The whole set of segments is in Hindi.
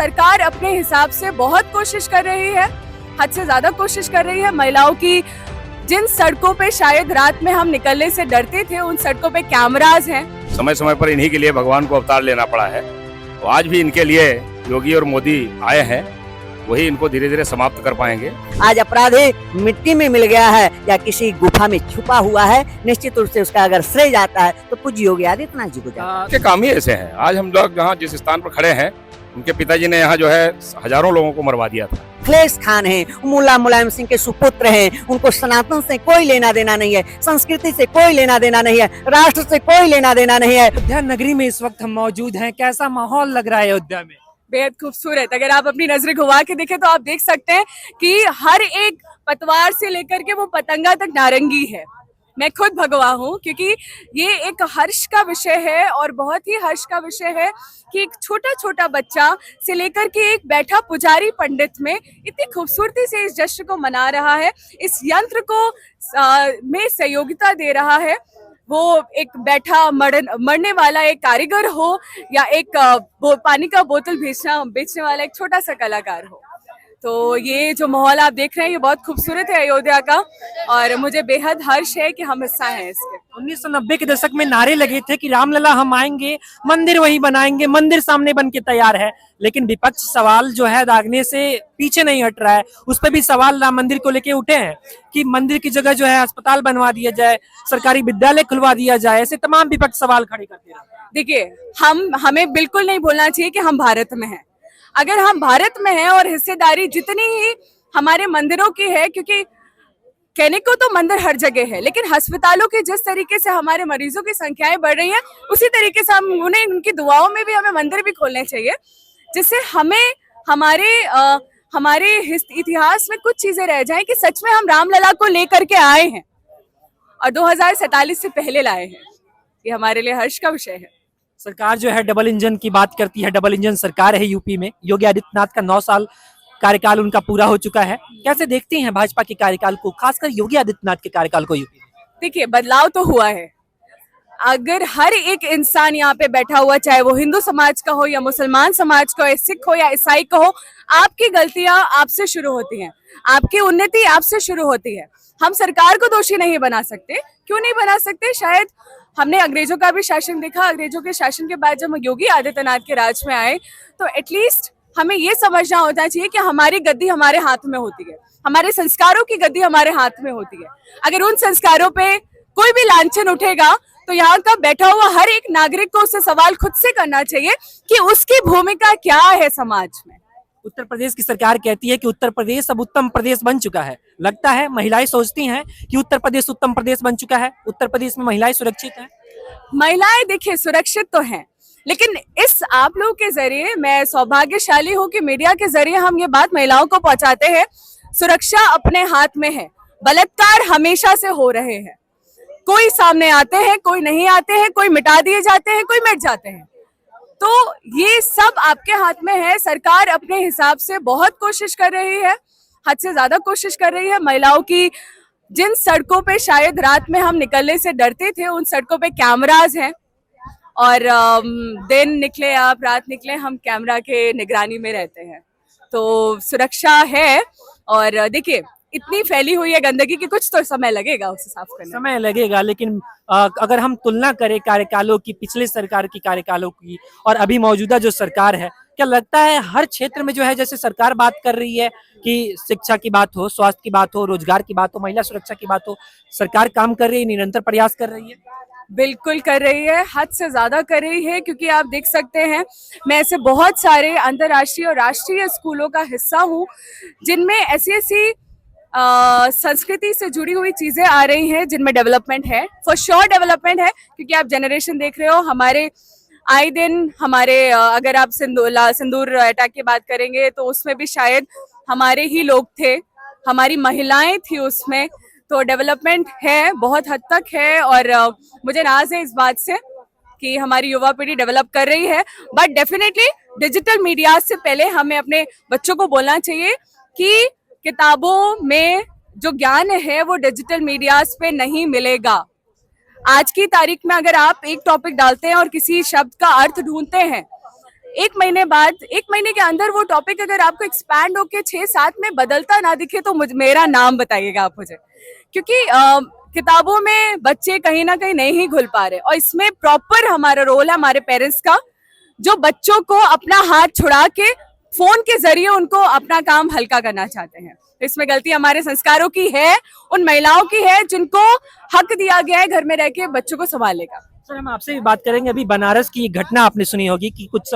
सरकार अपने हिसाब से बहुत कोशिश कर रही है, हद से ज्यादा कोशिश कर रही है। महिलाओं की जिन सड़कों पे शायद रात में हम निकलने से डरते थे, उन सड़कों पे कैमराज हैं। समय समय पर इन्हीं के लिए भगवान को अवतार लेना पड़ा है, तो आज भी इनके लिए योगी और मोदी आए हैं, वही इनको धीरे धीरे समाप्त कर पाएंगे। आज अपराधी मिट्टी में मिल गया है या किसी गुफा में छुपा हुआ है, निश्चित रूप से उसका अगर श्रेय जाता है तो पूज्य योगी आदित्यनाथ जी को जाता है। के काम ही ऐसे हैं। आज हम लोग जहाँ जिस स्थान पर खड़े हैं, उनके पिताजी ने यहाँ जो है हजारों लोगों को मरवा दिया था। अखिलेश खान हैं, मुलायम सिंह के सुपुत्र हैं, उनको सनातन से कोई लेना देना नहीं है, संस्कृति से कोई लेना देना नहीं है, राष्ट्र से कोई लेना देना नहीं है। अयोध्या नगरी में इस वक्त हम मौजूद हैं, कैसा माहौल लग रहा है अयोध्या में? बेहद खूबसूरत। अगर आप अपनी नजरें घुमा के देखें तो आप देख सकते हैं कि हर एक पतवार से लेकर के वो पतंगा तक नारंगी है। मैं खुद भगवा हूँ, क्योंकि ये एक हर्ष का विषय है और बहुत ही हर्ष का विषय है कि एक छोटा छोटा बच्चा से लेकर के एक बैठा पुजारी पंडित में इतनी खूबसूरती से इस जश्न को मना रहा है, इस यंत्र को में सहयोगिता दे रहा है। वो एक बैठा मरने वाला एक कारीगर हो या एक पानी का बोतल बेचने वाला एक छोटा सा कलाकार हो। तो ये जो माहौल आप देख रहे हैं ये बहुत खूबसूरत है अयोध्या का, और मुझे बेहद हर्ष है कि हम हिस्सा हैं इसके। 1990 के दशक में नारे लगे थे कि रामलला हम आएंगे, मंदिर वही बनाएंगे, मंदिर सामने बन के तैयार है, लेकिन विपक्ष सवाल जो है दागने से पीछे नहीं हट रहा है। उस पर भी सवाल राम मंदिर को लेके उठे हैं कि मंदिर की जगह जो है अस्पताल बनवा दिया जाए, सरकारी विद्यालय खुलवा दिया जाए, ऐसे तमाम विपक्ष सवाल खड़े करते हैं। देखिए, हमें बिल्कुल नहीं भूलना चाहिए कि हम भारत में हैं। अगर हम भारत में हैं और हिस्सेदारी जितनी ही हमारे मंदिरों की है, क्योंकि कहने को तो मंदिर हर जगह है, लेकिन अस्पतालों की जिस तरीके से हमारे मरीजों की संख्याएं बढ़ रही हैं, उसी तरीके से हम उन्हें उनकी दुआओं में भी हमें मंदिर भी खोलने चाहिए, जिससे हमें हमारे इतिहास में कुछ चीजें रह जाएं कि सच में हम रामलला को लेकर के आए हैं और 2047 से पहले लाए हैं। ये हमारे लिए हर्ष का विषय है। सरकार जो है डबल इंजन की बात करती है, डबल इंजन सरकार है यूपी में। योगी आदित्यनाथ का 9 साल कार्यकाल उनका पूरा हो चुका है। कैसे देखती हैं भाजपा के कार्यकाल को, खासकर योगी आदित्यनाथ के कार्यकाल को यूपी में? देखिए, बदलाव तो हुआ है। अगर हर एक इंसान यहाँ पे बैठा हुआ, चाहे वो हिंदू समाज का हो या मुसलमान समाज का हो, सिख हो या ईसाई का हो, आपकी गलतियां आपसे शुरू होती हैं, आपकी उन्नति आपसे शुरू होती है। हम सरकार को दोषी नहीं बना सकते। क्यों नहीं बना सकते? शायद हमने अंग्रेजों का भी शासन देखा, अंग्रेजों के शासन के बाद जब योगी आदित्यनाथ के राज में आए तो एटलीस्ट हमें ये समझना होना चाहिए कि हमारी गद्दी हमारे हाथ में होती है, हमारे संस्कारों की गद्दी हमारे हाथ में होती है। अगर उन संस्कारों पे कोई भी लांछन उठेगा तो यहाँ का बैठा हुआ हर एक नागरिक को उससे सवाल खुद से करना चाहिए कि उसकी भूमिका क्या है समाज में। उत्तर प्रदेश की सरकार कहती है कि उत्तर प्रदेश अब उत्तम प्रदेश बन चुका है। लगता है महिलाएं सोचती हैं कि उत्तर प्रदेश उत्तम प्रदेश बन चुका है, उत्तर प्रदेश में महिलाएं सुरक्षित हैं? महिलाएं देखिए सुरक्षित तो हैं, लेकिन इस आप लोगों के जरिए मैं सौभाग्यशाली हूँ कि मीडिया के जरिए हम ये बात महिलाओं को पहुंचाते हैं। सुरक्षा अपने हाथ में है। बलात्कार हमेशा से हो रहे हैं, कोई सामने आते हैं, कोई नहीं आते हैं, कोई मिटा दिए जाते हैं, कोई मिट जाते हैं। तो ये सब आपके हाथ में है। सरकार अपने हिसाब से बहुत कोशिश कर रही है, हद से ज्यादा कोशिश कर रही है। महिलाओं की जिन सड़कों पे शायद रात में हम निकलने से डरते थे, उन सड़कों पे कैमराज हैं, और दिन निकले आप रात निकले हम कैमरा के निगरानी में रहते हैं। तो सुरक्षा है। और देखिए, इतनी फैली हुई है गंदगी कि कुछ तो समय लगेगा उसे साफ करने में। समय लगेगा, लेकिन अगर हम तुलना करें कार्यकालों की, पिछले सरकार की कार्यकालों की और अभी मौजूदा जो सरकार है, क्या लगता है हर क्षेत्र में जो है, जैसे सरकार बात कर रही है कि शिक्षा की बात हो, स्वास्थ्य की बात हो, रोजगार की बात हो, महिला सुरक्षा की बात हो, सरकार काम कर रही है, निरंतर प्रयास कर रही है? बिल्कुल कर रही है, हद से ज्यादा कर रही है। क्योंकि आप देख सकते हैं, मैं ऐसे बहुत सारे अंतर्राष्ट्रीय और राष्ट्रीय स्कूलों का हिस्सा हूँ जिनमें ऐसी संस्कृति से जुड़ी हुई चीजें आ रही हैं जिनमें डेवलपमेंट है, फॉर श्योर डेवलपमेंट है। क्योंकि आप जनरेशन देख रहे हो, हमारे आए दिन हमारे अगर आप सिंदूर अटैक की बात करेंगे तो उसमें भी शायद हमारे ही लोग थे, हमारी महिलाएं थी उसमें। तो डेवलपमेंट है, बहुत हद तक है, और मुझे नाज है इस बात से कि हमारी युवा पीढ़ी डेवलप कर रही है। बट डेफिनेटली डिजिटल मीडिया से पहले हमें अपने बच्चों को बोलना चाहिए कि किताबों में जो ज्ञान है वो डिजिटल मीडिया पे नहीं मिलेगा। आज की तारीख में अगर आप एक टॉपिक डालते हैं और किसी शब्द का अर्थ ढूंढते हैं एक महीने बाद, एक महीने के अंदर वो टॉपिक अगर आपको एक्सपैंड होके 6-7 में बदलता ना दिखे तो मेरा नाम बताइएगा आप मुझे, क्योंकि किताबों में बच्चे कहीं ना कहीं नहीं घुल पा रहे, और इसमें प्रॉपर हमारा रोल है हमारे पेरेंट्स का, जो बच्चों को अपना हाथ छुड़ा के फोन के जरिए उनको अपना काम हल्का करना चाहते हैं। तो इसमें गलती हमारे संस्कारों की है, उन महिलाओं की है जिनको हक दिया गया है घर में रह के बच्चों को संभालेगा। सर, हम आपसे भी बात करेंगे। अभी बनारस की एक घटना आपने सुनी होगी कि कुछ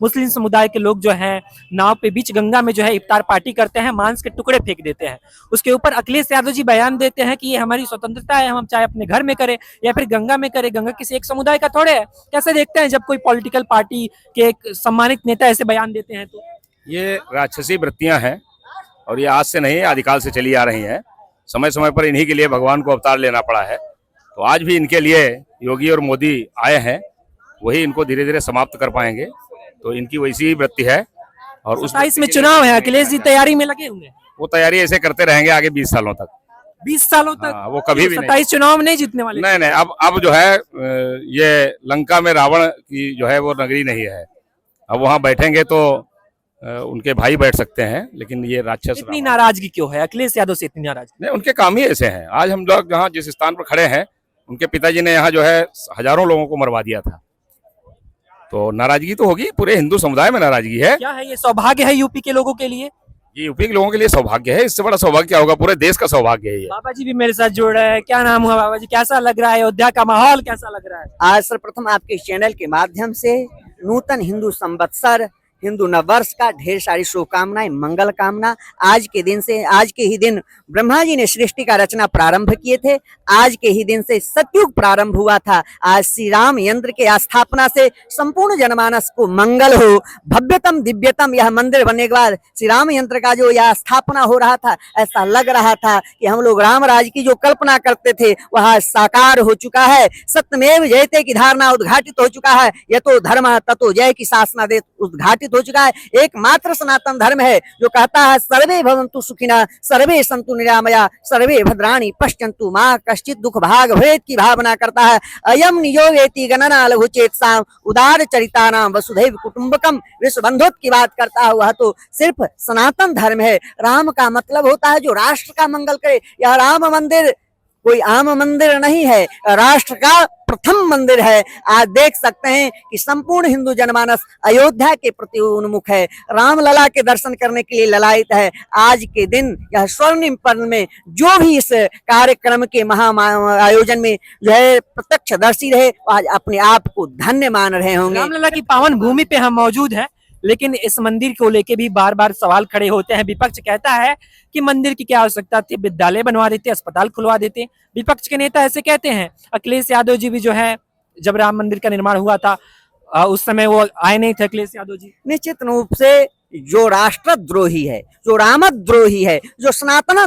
मुस्लिम समुदाय के लोग जो हैं नाव पे बीच गंगा में जो है इफ्तार पार्टी करते हैं, मांस के टुकड़े फेंक देते हैं। उसके ऊपर अखिलेश यादव जी बयान देते हैं कि ये हमारी स्वतंत्रता है, हम चाहे अपने घर में करें या फिर गंगा में करें, गंगा किसी एक समुदाय का थोड़े है। कैसे देखते हैं जब कोई पॉलिटिकल पार्टी के एक सम्मानित नेता ऐसे बयान देते हैं? तो ये राक्षसी वृत्तियां हैं और ये आज से नहीं आदिकाल से चली आ रही हैं। समय समय पर इन्हीं के लिए भगवान को अवतार लेना पड़ा है। तो आज भी इनके लिए योगी और मोदी आए हैं, वही इनको धीरे धीरे समाप्त कर पाएंगे। तो इनकी वैसी ही वृत्ति है। और उस 27 में चुनाव है, अखिलेश जी तैयारी में लगे हुए हैं। वो तैयारी ऐसे करते रहेंगे आगे 20 सालों तक। 20 सालों तक? वो कभी भी 27 चुनाव में नहीं जीतने वाले? नहीं, अब जो है ये लंका में रावण की जो है वो नगरी नहीं है। अब वहाँ बैठेंगे तो उनके भाई बैठ सकते हैं, लेकिन ये राक्षस इतनी नाराजगी क्यों है अखिलेश यादव से? इतनी नाराजगी नहीं, उनके काम ही ऐसे हैं। आज हम लोग जहाँ जिस स्थान पर खड़े हैं, उनके पिताजी ने यहाँ जो है हजारों लोगों को मरवा दिया था। तो नाराजगी तो होगी, पूरे हिंदू समुदाय में नाराजगी है। क्या है ये सौभाग्य है यूपी के लोगों के लिए? ये यूपी के लोगों के लिए सौभाग्य है। इससे बड़ा सौभाग्य क्या होगा? पूरे देश का सौभाग्य है ये। बाबा जी भी मेरे साथ जुड़ रहे हैं। क्या नाम हुआ बाबा जी? कैसा लग रहा है? अयोध्या का माहौल कैसा लग रहा है? आज सर्वप्रथम आपके चैनल के माध्यम से नूतन हिंदू संवत्सर, हिंदू नववर्ष का ढेर सारी शुभकामनाएं, मंगल कामना। आज के दिन से, आज के ही दिन ब्रह्मा जी ने सृष्टि का रचना प्रारंभ किए थे। आज के ही दिन से सतयुग प्रारंभ हुआ था। आज श्री राम यंत्र के स्थापना से संपूर्ण जनमानस को मंगल हो। भव्यतम दिव्यतम यह मंदिर बनने के बाद श्री राम यंत्र का जो यह स्थापना हो रहा था, ऐसा लग रहा था कि हम लोग राम राज की जो कल्पना करते थे वह साकार हो चुका है। सत्यमेव जयते की धारणा उद्घाटित हो चुका है। यतो धर्म ततो जय की शासना दे उद्घाटित हो चुका है। एकमात्र सनातन धर्म है जो कहता है सर्वे भवन्तु सुखिनः, सर्वे सन्तु निरामया, सर्वे भद्राणि पश्यन्तु मा कश्चित् दुख भाग भेद की भावना करता है। अयम नियोगेति गणना लघु चेतसाम उदार चरितानाम वसुधैव कुटुम्बकम विश्व बंधुत्व की बात करता है। वह तो सिर्फ सनातन धर्म है। राम का मतलब होता है जो राष्ट्र का मंगल करे। यह राम मंदिर कोई आम मंदिर नहीं है, राष्ट्र का प्रथम मंदिर है। आज देख सकते हैं कि संपूर्ण हिंदू जनमानस अयोध्या के प्रति उन्मुख है, रामलला के दर्शन करने के लिए ललायित है। आज के दिन यह स्वर्णिम पर्व में जो भी इस कार्यक्रम के महा आयोजन में जो है प्रत्यक्षदर्शी रहे, आज अपने आप को धन्य मान रहे होंगे। रामलला की पावन भूमि पे हम मौजूद हैं, लेकिन इस मंदिर को लेके भी बार बार सवाल खड़े होते हैं। विपक्ष कहता है कि मंदिर की क्या आवश्यकता थी, विद्यालय बनवा देते, अस्पताल खुलवा देते। विपक्ष के नेता ऐसे कहते हैं। अखिलेश यादव जी भी जो है, जब राम मंदिर का निर्माण हुआ था उस समय वो आए नहीं थे अखिलेश यादव जी। निश्चित रूप से जो राष्ट्रद्रोही है, जो रामद्रोही है, जो सनातन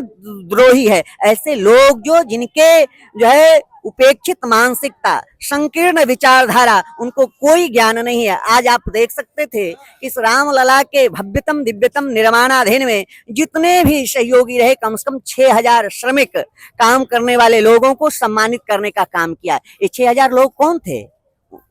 द्रोही है, ऐसे लोग जो जिनके जो है उपेक्षित मानसिकता, संकीर्ण विचारधारा, उनको कोई ज्ञान नहीं है। आज आप देख सकते थे इस रामलला के भव्यतम दिव्यतम निर्माणाधीन में जितने भी सहयोगी रहे, कम से कम 6000 श्रमिक काम करने वाले लोगों को सम्मानित करने का काम किया। ये 6000 लोग कौन थे?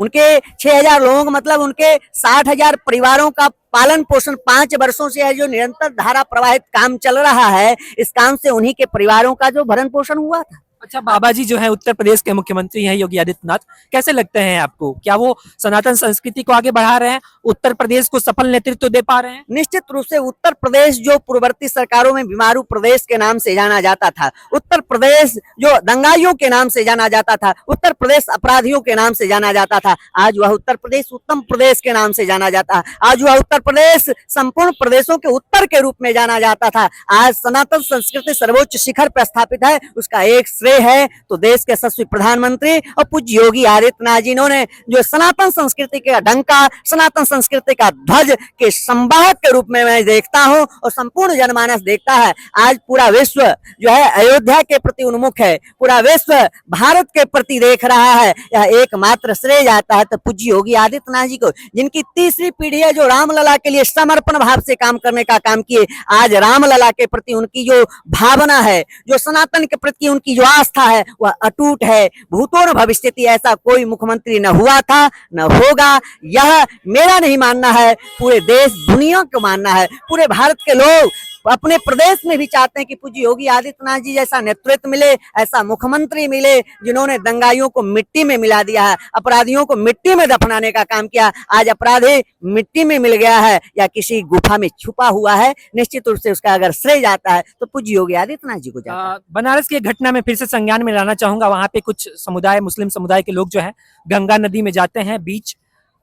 उनके 6000 लोग मतलब उनके 60,000 परिवारों का पालन पोषण 5 वर्षों से है, जो निरंतर धारा प्रवाहित काम चल रहा है। इस काम से उन्हीं के परिवारों का जो भरण पोषण हुआ था। अच्छा, बाबा जी जो है उत्तर प्रदेश के मुख्यमंत्री हैं योगी आदित्यनाथ, कैसे लगते हैं आपको? क्या वो सनातन संस्कृति को आगे बढ़ा रहे हैं? उत्तर प्रदेश को सफल नेतृत्व दे पा रहे हैं? निश्चित रूप से उत्तर प्रदेश जो पूर्ववर्ती सरकारों में बीमारू प्रदेश के नाम से जाना जाता था, उत्तर प्रदेश जो दंगाइयों के नाम से जाना जाता था, उत्तर प्रदेश अपराधियों के नाम से जाना जाता था, आज वह उत्तर प्रदेश उत्तम प्रदेश के नाम से जाना जाता है। आज वह उत्तर प्रदेश संपूर्ण प्रदेशों के उत्तर के रूप में जाना जाता था। आज सनातन संस्कृति सर्वोच्च शिखर पर स्थापित है। उसका एक श्रेय है तो देश के यशस्वी प्रधानमंत्री और पूज्य योगी आदित्यनाथ जी, इन्होंने जो सनातन संस्कृति का डंका, सनातन संस्कृति का ध्वज के संवाहक के रूप में मैं देखता हूं और संपूर्ण जनमानस देखता है। आज पूरा विश्व जो है अयोध्या के प्रति उन्मुख है, पूरा विश्व भारत के प्रति देख रहा है। यह एकमात्र श्रेय जाता है तो पूज्य योगी आदित्यनाथ जी को, जिनकी तीसरी पीढ़ी है, जो रामलला के लिए समर्पण भाव से काम करने का काम किए। आज रामलला के प्रति उनकी जो भावना है, जो सनातन के प्रति उनकी जो आस्था है वह अटूट है। भूतो न भविष्यति, ऐसा कोई मुख्यमंत्री न हुआ था न होगा। यह मेरा नहीं मानना है, पूरे देश दुनिया को मानना है। पूरे भारत के लोग अपने प्रदेश में भी चाहते हैं कि पूज्य योगी आदित्यनाथ जी जैसा नेतृत्व मिले, ऐसा मुख्यमंत्री मिले जिन्होंने दंगाइयों को मिट्टी में मिला दिया है, अपराधियों को मिट्टी में दफनाने का काम किया। आज अपराधी मिट्टी में मिल गया है या किसी गुफा में छुपा हुआ है, निश्चित रूप से उसका अगर श्रेय जाता है तो पूज्य योगी आदित्यनाथ जी को जाता है। बनारस की एक घटना में फिर से संज्ञान में लाना चाहूंगा। वहां पे कुछ समुदाय, मुस्लिम समुदाय के लोग जो है गंगा नदी में जाते हैं, बीच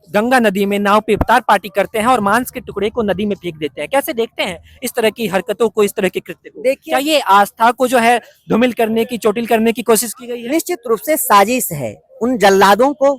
गंगा नदी में नाव पे इफ्तार पार्टी करते हैं और मांस के टुकड़े को नदी में फेंक देते हैं। कैसे देखते हैं इस तरह की हरकतों को, इस तरह के कृत्य को? देखिए, क्या ये आस्था को जो है धूमिल करने की, चोटिल करने की कोशिश की गई है? निश्चित रूप से साजिश है। उन जल्लादों को,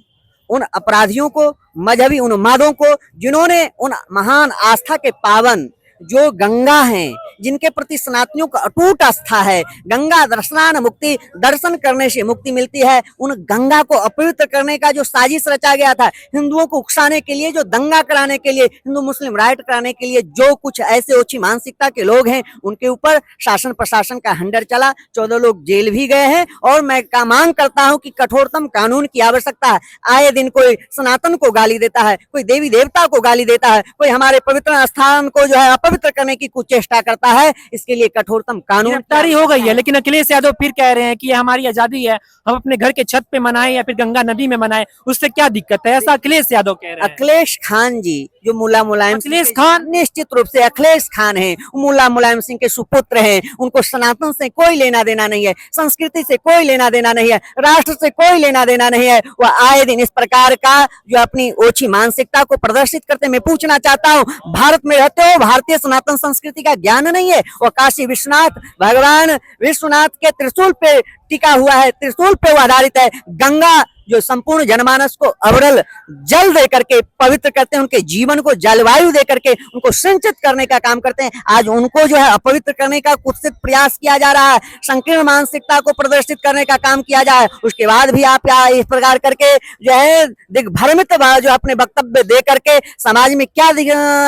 उन अपराधियों को, मजहबी उन्मादों को, जिन्होंने उन महान आस्था के पावन जो गंगा हैं, जिनके प्रति सनातनियों का अटूट आस्था है, गंगा दर्शनान मुक्ति, दर्शन करने से मुक्ति मिलती है, उन गंगा को अपवित्र करने का जो साजिश रचा गया था, हिंदुओं को उकसाने के लिए, जो दंगा कराने के लिए, हिंदू मुस्लिम राइट कराने के लिए, जो कुछ ऐसे ओछी मानसिकता के लोग हैं उनके ऊपर शासन प्रशासन का हंडर चला। 14 लोग जेल भी गए हैं और मैं मांग करता हूं कि कठोरतम कानून की आवश्यकता है। आए दिन कोई सनातन को गाली देता है, कोई देवी देवता को गाली देता है, कोई हमारे पवित्र स्थान को जो है अपवित्र करने की कुचेष्टा करता है, इसके लिए कठोरतम कानून। गिरफ्तारी हो गई है, लेकिन अखिलेश यादव फिर कह रहे हैं कि ये हमारी आजादी है, हम अपने घर के छत पे मनाएं या फिर गंगा नदी में मनाएं, उससे क्या दिक्कत है, ऐसा अखिलेश यादव कह रहे हैं। अखिलेश खान जी जो मुल्ला मुलायम अखिलेश खान, निश्चित रूप से अखिलेश खान हैं, मुल्ला मुलायम सिंह के सुपुत्र हैं। उनको सनातन से कोई लेना देना नहीं है, संस्कृति से कोई लेना देना नहीं है, राष्ट्र से कोई लेना देना नहीं है। वह आए दिन इस प्रकार का जो अपनी ओछी मानसिकता को प्रदर्शित करते। मैं पूछना चाहता हूँ, भारत में रहते हो, भारतीय सनातन संस्कृति का ज्ञान नहीं है? वो काशी विश्वनाथ, भगवान विश्वनाथ के त्रिशूल पे टिका हुआ है, त्रिशूल पे वो आधारित है। गंगा जो संपूर्ण जनमानस को अविरल जल दे करके पवित्र करते हैं, उनके जीवन को जलवायु दे करके उनको सिंचित करने का काम करते हैं। आज उनको जो है अपवित्र करने का कुत्सित प्रयास किया जा रहा है, संकीर्ण मानसिकता को प्रदर्शित करने का काम किया जा रहा है। उसके बाद भी आप इस प्रकार करके जो है दिग्भ्रमित जो अपने वक्तव्य दे करके समाज में क्या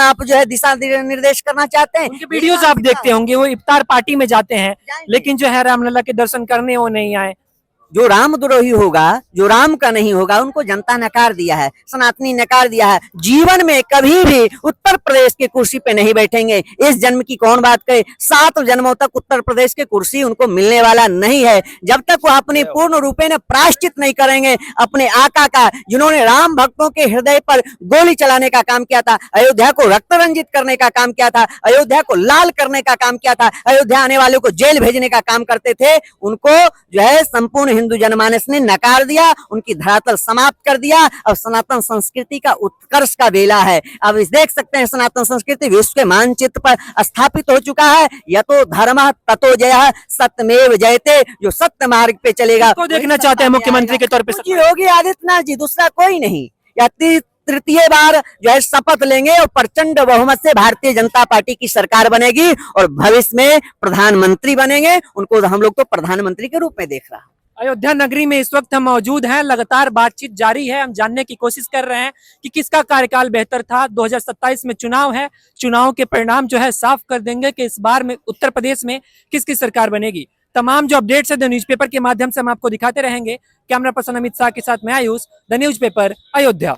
आप जो है दिशा निर्देश करना चाहते हैं? उनके वीडियोस आप देखते होंगे, वो इफ्तार पार्टी में जाते हैं, लेकिन जो है रामलला के दर्शन करने वो नहीं आए। जो रामद्रोही होगा, जो राम का नहीं होगा, उनको जनता नकार दिया है, सनातनी नकार दिया है। जीवन में कभी भी उत्तर प्रदेश की कुर्सी पे नहीं बैठेंगे। इस जन्म की कौन बात करे, 7 जन्मों तक उत्तर प्रदेश की कुर्सी उनको मिलने वाला नहीं है, जब तक वो अपने पूर्ण रूपे ने प्रायश्चित नहीं करेंगे अपने आका का, जिन्होंने राम भक्तों के हृदय पर गोली चलाने का काम किया था, अयोध्या को रक्त रंजित करने का काम किया था, अयोध्या को लाल करने का काम किया था, अयोध्या आने वालों को जेल भेजने का काम करते थे। उनको जो है संपूर्ण हिंदू जनमानस ने नकार दिया, उनकी धरातल समाप्त कर दिया। अब सनातन संस्कृति का उत्कर्ष का बेला है। अब इस देख सकते हैं सनातन संस्कृति विश्व के मानचित्र पर स्थापित हो चुका है। यतो धर्मः ततो जयः, सत्यमेव जयते, जो सत्य मार्ग पे चलेगा। को देखना चाहते हैं मुख्यमंत्री के तौर पे योगी आदित्यनाथ जी, दूसरा कोई नहीं। या तृतीय बार जो है शपथ लेंगे और प्रचंड बहुमत से भारतीय जनता पार्टी की सरकार बनेगी और भविष्य में प्रधानमंत्री बनेंगे। उनको हम लोग तो प्रधानमंत्री के रूप में देख रहा है। अयोध्या नगरी में इस वक्त हम मौजूद हैं, लगातार बातचीत जारी है। हम जानने की कोशिश कर रहे हैं कि किसका कार्यकाल बेहतर था। 2027 में चुनाव है, चुनाव के परिणाम जो है साफ कर देंगे कि इस बार में उत्तर प्रदेश में किसकी सरकार बनेगी। तमाम जो अपडेट्स है द न्यूज़पेपर के माध्यम से हम आपको दिखाते रहेंगे। कैमरा पर्सन अमित शाह के साथ मैं आयुष, द न्यूज़पेपर, अयोध्या।